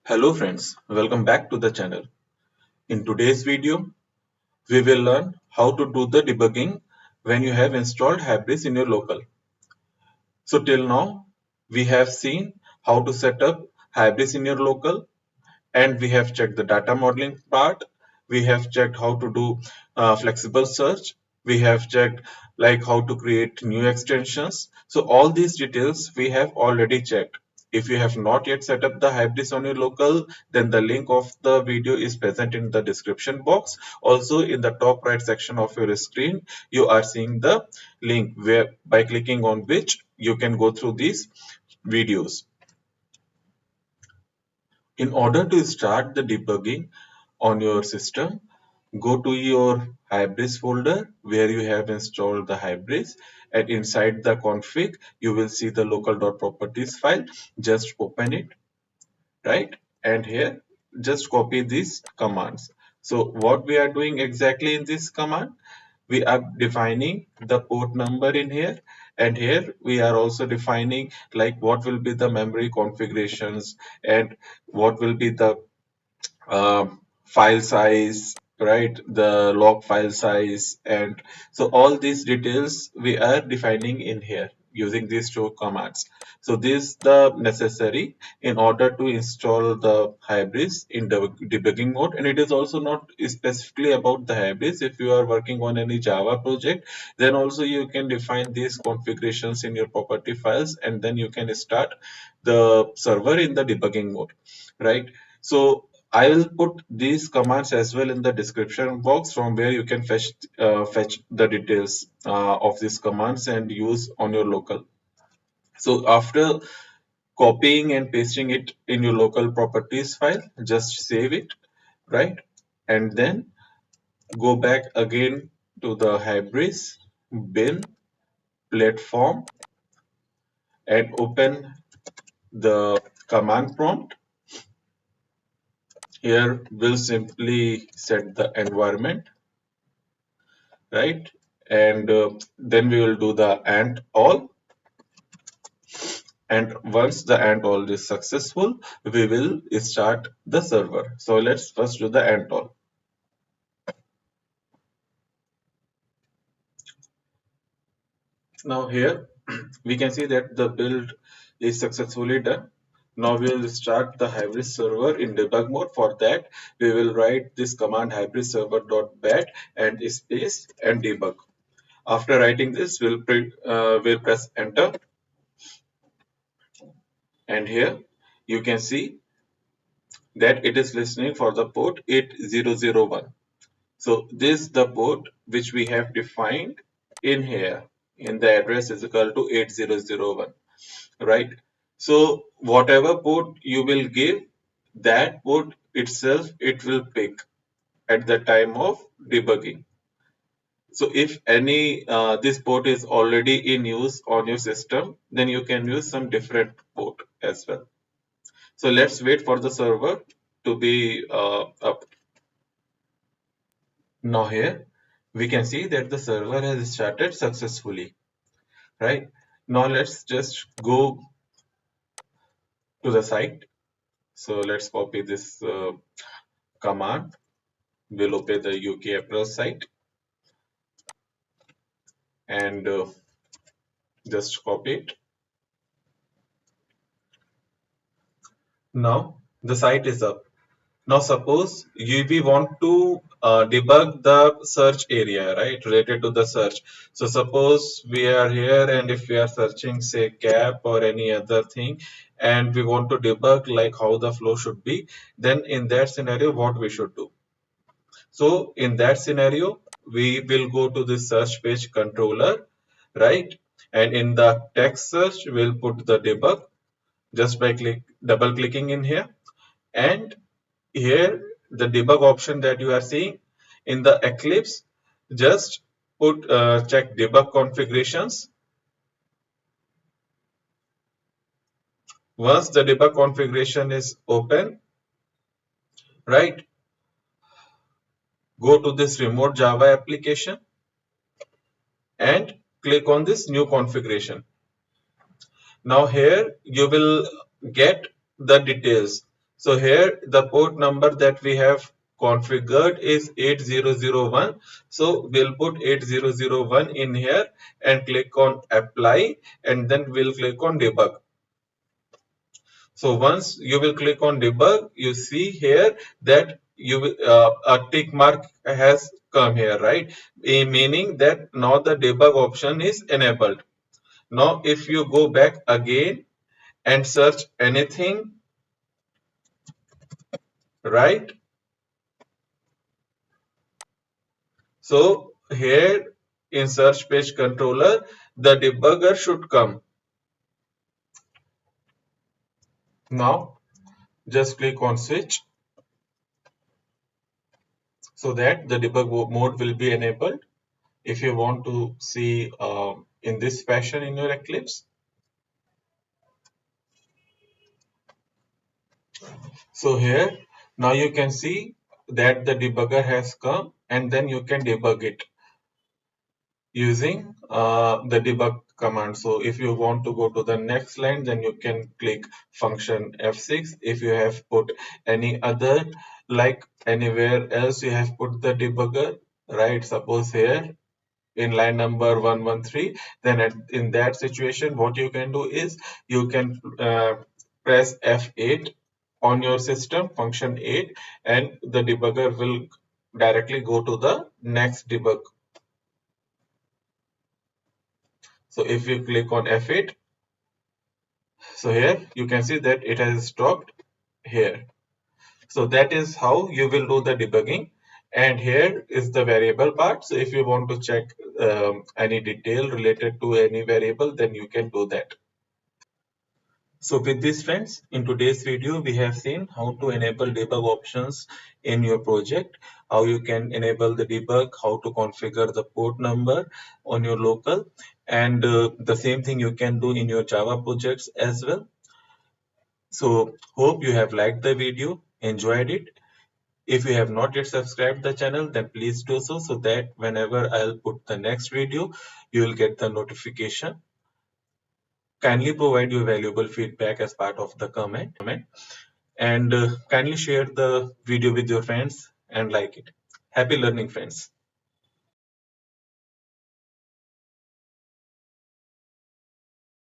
Hello friends, welcome back to the channel. In today's video, we will learn how to do the debugging when you have installed Hybris in your local. So till now, we have seen how to set up Hybris in your local, and we have checked the data modeling part. We have checked how to do flexible search. We have checked like how to create new extensions. So all these details we have already checked. If you have not yet set up the Hybris on your local, then the link of the video is present in the description box. Also in the top right section of your screen, you are seeing the link where by clicking on which you can go through these videos. In order to start the debugging on your system, go to your Hybris folder where you have installed the Hybris, and inside the config you will see the local.properties file. Just open it, right? And here just copy these commands. So what we are doing exactly in this command, we are defining the port number in here, and here we are also defining like what will be the memory configurations and what will be the file size, right? The log file size, and so all these details we are defining in here using these two commands. So this the necessary in order to install the Hybris in the debugging mode, and it is also not specifically about the Hybris. If you are working on any Java project, then also you can define these configurations in your property files, and then you can start the server in the debugging mode, right? So I will put these commands as well in the description box from where you can fetch the details of these commands and use on your local. So after copying and pasting it in your local properties file, just save it, right? And then go back again to the Hybris bin platform and open the command prompt. Here we'll simply set the environment, right? And then we will do the and all. And once the and all is successful, we will start the server. So let's first do the and all. Now here we can see that the build is successfully done. Now we will start the Hybris server in debug mode. For that, we will write this command hybris server.bat and space and debug. After writing this, we'll press enter, and here you can see that it is listening for the port 8001. So this is the port which we have defined in here, in the address is equal to 8001, right? So whatever port you will give, that port itself it will pick at the time of debugging. So if any this port is already in use on your system, then you can use some different port as well. So let's wait for the server to be up. Now here we can see that the server has started successfully, right? Now let's just go to the site. So let's copy this command. We'll open the UK Approach site and just copy it. Now the site is up. Now suppose we want to debug the search area, right, related to the search. So suppose we are here and if we are searching say cap or any other thing and we want to debug like how the flow should be, then in that scenario what we should do. So in that scenario we will go to the search page controller, right, and in the text search we'll put the debug just by double clicking in here, and here the debug option that you are seeing in the Eclipse, just put check debug configurations. Once the debug configuration is open, right, go to this remote Java application and click on this new configuration. Now here you will get the details So here the port number that we have configured is 8001. So we'll put 8001 in here and click on apply, and then we'll click on debug. So once you will click on debug, you see here that you will, a tick mark has come here, right? Meaning that now the debug option is enabled. Now if you go back again and search anything, right? So here in search page controller, the debugger should come. Now just click on switch so that the debug mode will be enabled. If you want to see in this fashion in your Eclipse. So here now you can see that the debugger has come, and then you can debug it using the debug command. So if you want to go to the next line, then you can click function F6. If you have put any other, like anywhere else you have put the debugger, right? Suppose here in line number 113, then in that situation what you can do is you can press F8 on your system, function 8, and the debugger will directly go to the next debug. So if you click on F8, so here you can see that it has stopped here. So that is how you will do the debugging. And here is the variable part. So if you want to check any detail related to any variable, then you can do that. So with this friends, in today's video, we have seen how to enable debug options in your project, how you can enable the debug, how to configure the port number on your local, and the same thing you can do in your Java projects as well. So hope you have liked the video, enjoyed it. If you have not yet subscribed the channel, then please do so, so that whenever I'll put the next video, you will get the notification. Kindly provide your valuable feedback as part of the comment, and kindly share the video with your friends and like it. Happy learning, friends.